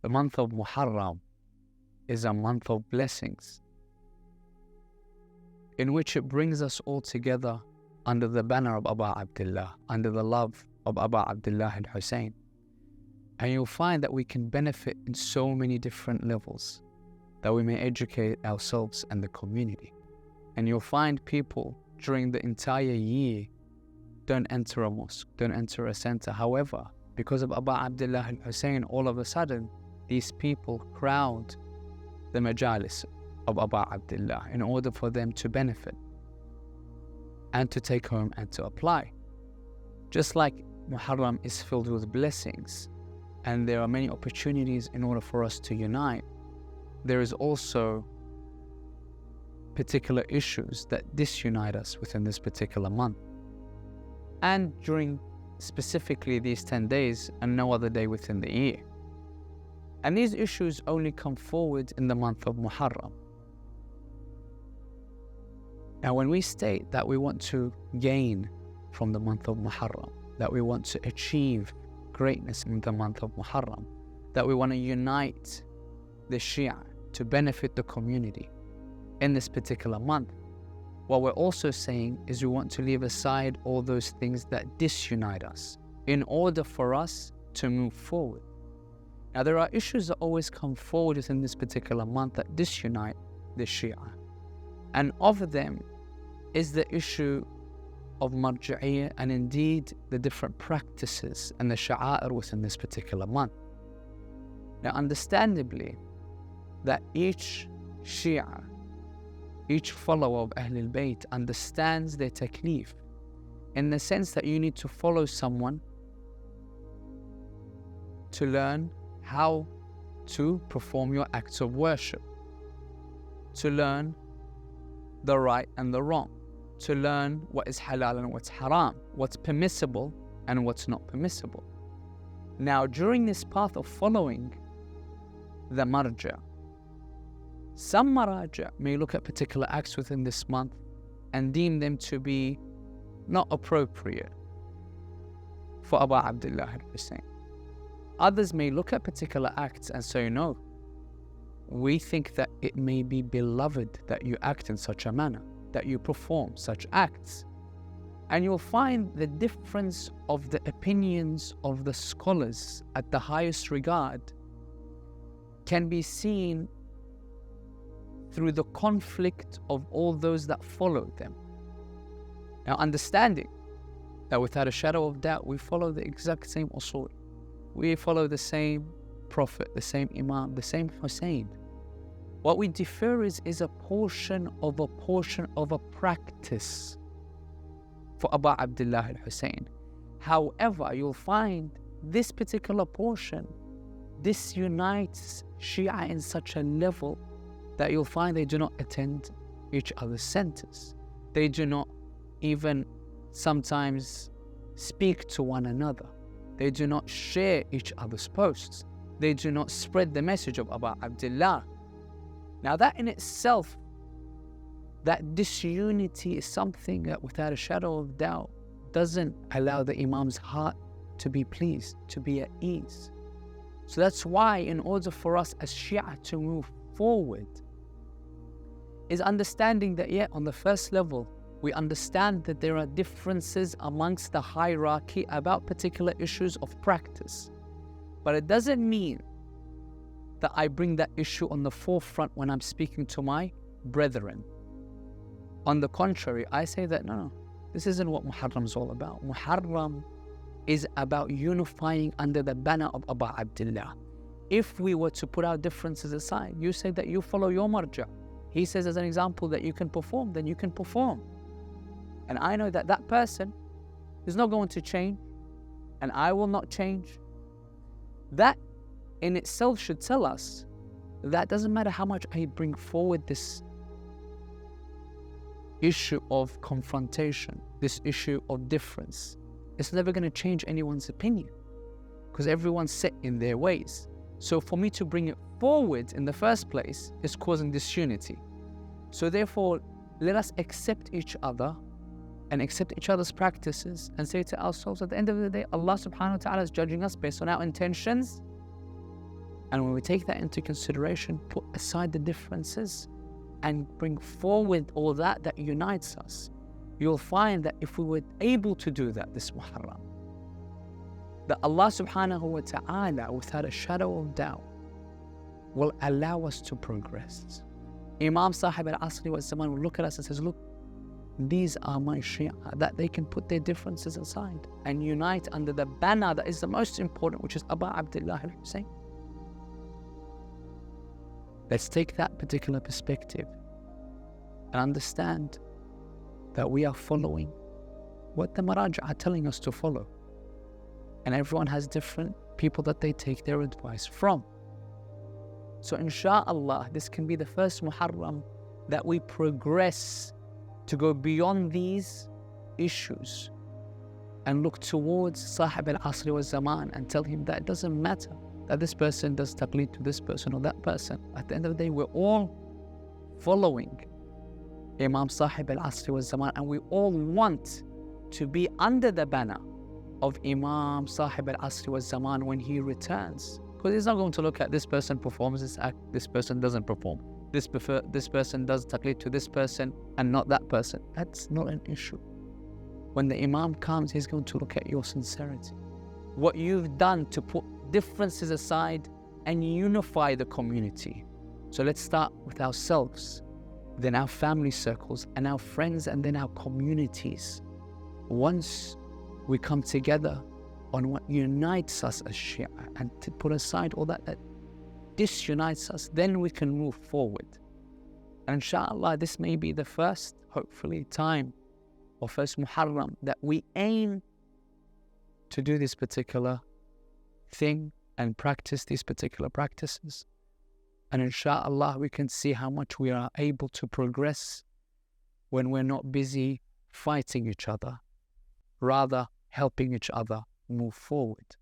The month of Muharram is a month of blessings, in which it brings us all together under the banner of Abu Abdullah, under the love of Abu Abdullah Al-Hussain. And you'll find that we can benefit in so many different levels, that we may educate ourselves and the community. And you'll find people during the entire year don't enter a mosque, don't enter a center. However, because of Abu Abdullah Al-Hussain, all of a sudden, these people crowd the majalis of Abu Abdullah in order for them to benefit and to take home and to apply. Just like Muharram is filled with blessings and there are many opportunities in order for us to unite, there is also particular issues that disunite us within this particular month. And during specifically these 10 days and no other day within the year. And these issues only come forward in the month of Muharram. Now, when we state that we want to gain from the month of Muharram, that we want to achieve greatness in the month of Muharram, that we want to unite the Shia to benefit the community in this particular month, what we're also saying is we want to leave aside all those things that disunite us in order for us to move forward. Now, there are issues that always come forward within this particular month that disunite the Shia. And of them is the issue of marja'iyah and indeed the different practices and the sha'a'ir within this particular month. Now, understandably, that each Shia, each follower of Ahlul Bayt understands their taklif in the sense that you need to follow someone to learn how to perform your acts of worship, to learn the right and the wrong, to learn what is halal and what's haram, what's permissible and what's not permissible. Now, during this path of following the marja, some maraja may look at particular acts within this month and deem them to be not appropriate for Abu Abdullah Al-Hussain. Others may look at particular acts and say, no, we think that it may be beloved that you act in such a manner, that you perform such acts. And you'll find the difference of the opinions of the scholars at the highest regard can be seen through the conflict of all those that follow them. Now, understanding that without a shadow of doubt, we follow the exact same usul. We follow the same Prophet, the same Imam, the same Hussain. What we differ is a portion of a practice for Abu Abdullah Al-Hussain. However, you'll find this particular portion disunites Shia in such a level that you'll find they do not attend each other's centers. They do not even sometimes speak to one another. They do not share each other's posts. They do not spread the message of Abu Abdullah. Now, that in itself, that disunity is something that without a shadow of doubt doesn't allow the Imam's heart to be pleased, to be at ease. So that's why in order for us as Shia to move forward is understanding that, yeah, on the first level, we understand that there are differences amongst the hierarchy about particular issues of practice. But it doesn't mean that I bring that issue on the forefront when I'm speaking to my brethren. On the contrary, I say that no, this isn't what Muharram is all about. Muharram is about unifying under the banner of Abu Abdullah. If we were to put our differences aside, you say that you follow your marja. He says as an example that you can perform, then you can perform. And I know that that person is not going to change, and I will not change. That in itself should tell us that doesn't matter how much I bring forward this issue of confrontation, this issue of difference. It's never going to change anyone's opinion because everyone's set in their ways. So for me to bring it forward in the first place is causing disunity. So therefore, let us accept each other and accept each other's practices and say to ourselves, at the end of the day, Allah subhanahu wa ta'ala is judging us based on our intentions. And when we take that into consideration, put aside the differences and bring forward all that unites us, you'll find that if we were able to do that this Muharram, that Allah subhanahu wa ta'ala, without a shadow of doubt, will allow us to progress. Imam Sahib al-Asri wa Zaman will look at us and says, look, these are my Shia, that they can put their differences aside and unite under the banner that is the most important, which is Abu Abdullah Al-Hussain. Let's take that particular perspective and understand that we are following what the Maraja are telling us to follow. And everyone has different people that they take their advice from. So inshallah, this can be the first Muharram that we progress to go beyond these issues and look towards Sahib al-Asri wa Zaman and tell him that it doesn't matter that this person does taqleed to this person or that person. At the end of the day, we're all following Imam Sahib al-Asri wa Zaman, and we all want to be under the banner of Imam Sahib al-Asri wa Zaman when he returns. Because he's not going to look at this person performs this act, this person doesn't perform. This person does taqleed to this person and not that person. That's not an issue. When the Imam comes, he's going to look at your sincerity. What you've done to put differences aside and unify the community. So let's start with ourselves, then our family circles and our friends, and then our communities. Once we come together on what unites us as Shia and to put aside all that disunites us, then we can move forward. And inshallah, this may be the first, hopefully, time or first Muharram that we aim to do this particular thing and practice these particular practices. And inshallah, we can see how much we are able to progress when we're not busy fighting each other, rather helping each other move forward.